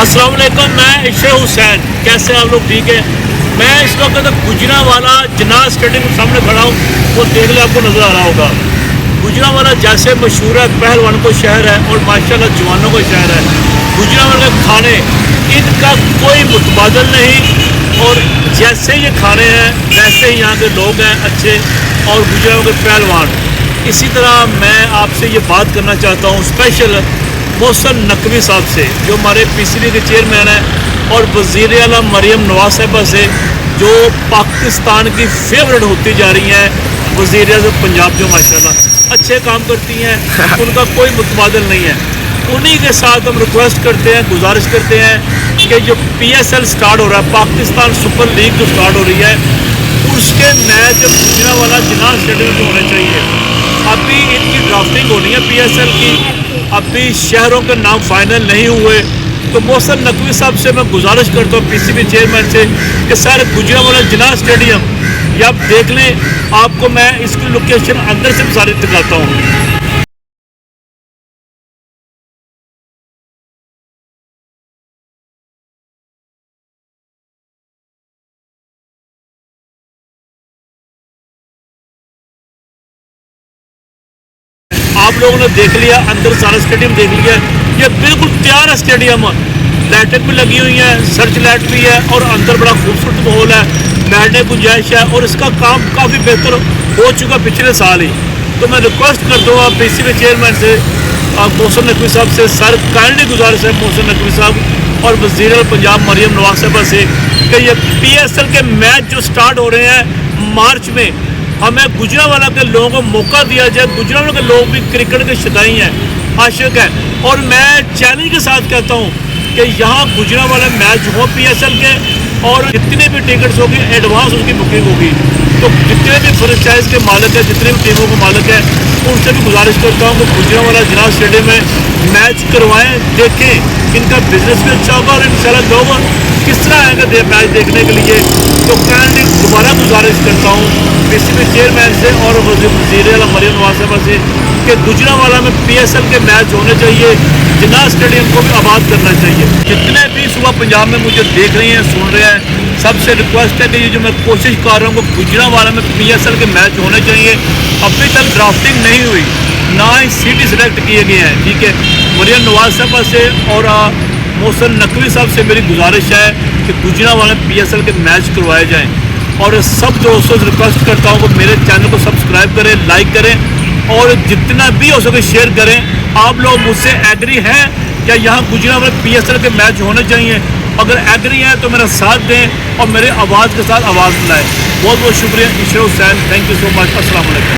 अस्सलाम वालेकुम, मैं इशरत हुसैन। कैसे आप लोग? ठीक है। मैं इस वक्त गुजरांवाला जिन्ना स्टेडियम के सामने खड़ा हूँ। वो देख ले, आपको नज़र आ रहा होगा। गुजरांवाला जैसे मशहूर है, पहलवान को शहर है और माशाल्लाह जवानों का शहर है। गुजरांवाला के खाने, इनका कोई मुतबादल नहीं। और जैसे ये खाने हैं वैसे ही यहाँ के लोग हैं अच्छे, और गुजरांवाला के पहलवान। इसी तरह मैं आपसे ये बात करना चाहता हूँ स्पेशल मोहसिन नकवी साहब से, जो हमारे पीसीबी के चेयरमैन हैं, और वज़ीर आला मरियम नवाज साहिबा से, जो पाकिस्तान की फेवरेट होती जा रही हैं, वज़ीर आज़म पंजाब, जो माशाल्लाह अच्छे काम करती हैं, उनका कोई मुतबादल नहीं है। उन्हीं के साथ हम रिक्वेस्ट करते हैं, गुजारिश करते हैं कि जो PSL स्टार्ट हो रहा है, पाकिस्तान सुपर लीग जो स्टार्ट हो रही है, उसके मैच गुजरांवाला जिन्ना स्टेडियम में होने चाहिए। अभी इनकी ड्राफ्टिंग होनी है PSL की, अभी शहरों के नाम फाइनल नहीं हुए। तो मोहसिन नकवी साहब से मैं गुजारिश करता हूँ, पीसीबी चेयरमैन से, कि सर गुजरांवाला जिन्ना स्टेडियम ये आप देख लें। आपको मैं इसकी लोकेशन अंदर से भी सारी दिखाता हूँ। आप लोगों ने देख लिया, अंदर सारा स्टेडियम देख लिया। ये बिल्कुल तैयार है स्टेडियम, लाइटें भी लगी हुई हैं, सर्च लाइट भी है, और अंदर बड़ा खूबसूरत माहौल है, बैठने की गुंजाइश है, और इसका काम काफ़ी बेहतर हो चुका पिछले साल ही। तो मैं रिक्वेस्ट करता हूँ पीसीबी चेयरमैन से, मोहसिन नकवी साहब से, सर काइंडली गुजारिश है मोहसिन नकवी साहब और वज़ीर आला पंजाब मरियम नवाज साहिबा से, कि ये PSL के मैच जो स्टार्ट हो रहे हैं मार्च में, हमें गुजरांवाला के लोगों को मौका दिया जाए। गुजरांवाला के लोग भी क्रिकेट के शदाई हैं, आशिक हैं, और मैं चैलेंज के साथ कहता हूँ कि यहाँ गुजरांवाला मैच हो PSL के, और जितने भी टिकट्स होगी एडवांस उसकी बुकिंग होगी। तो जितने भी फ्रेंचाइज के मालिक हैं, जितने भी टीमों के मालिक हैं, उनसे भी गुजारिश करता हूँ कि गुजरांवाला जिन्ना स्टेडियम में मैच करवाएँ, देखें। इनका बिजनेस भी अच्छा होगा, और इंशाल्लाह लोग किस तरह आएंगे मैच देखने के लिए। तो काइंडली दोबारा गुजारिश करता हूँ पीसीबी चेयरमैन से और वज़ीर आला मरियम नवाज साहिबा से, कि गुजरांवाला में PSL के मैच होने चाहिए, जिन्ना स्टेडियम को भी आबाद करना चाहिए। जितने भी सुबह पंजाब में मुझे देख रहे हैं, सुन रहे हैं, सबसे रिक्वेस्ट है कि ये जो मैं कोशिश कर रहा हूँ कि गुजरांवाला में PSL के मैच होने चाहिए। अभी तक ड्राफ्टिंग नहीं हुई, ना ही सिटी सेलेक्ट किए गए हैं, ठीक है। मरियम नवाज साहिबा से और मोहसिन नकवी साहब से मेरी गुजारिश है कि गुजरांवाला में PSL के मैच करवाए जाएँ। और सब दोस्तों से रिक्वेस्ट करता हूँ कि मेरे चैनल को सब्सक्राइब करें, लाइक करें, और जितना भी हो सके शेयर करें। आप लोग मुझसे एग्री हैं क्या यहाँ गुजरांवाला में PSL के मैच होने चाहिए? अगर एग्री हैं तो मेरा साथ दें और मेरे आवाज़ के साथ आवाज़ मिलाएं। बहुत बहुत शुक्रिया। Ishrat Hussain, thank you so much. अस्सलाम वालेकुम।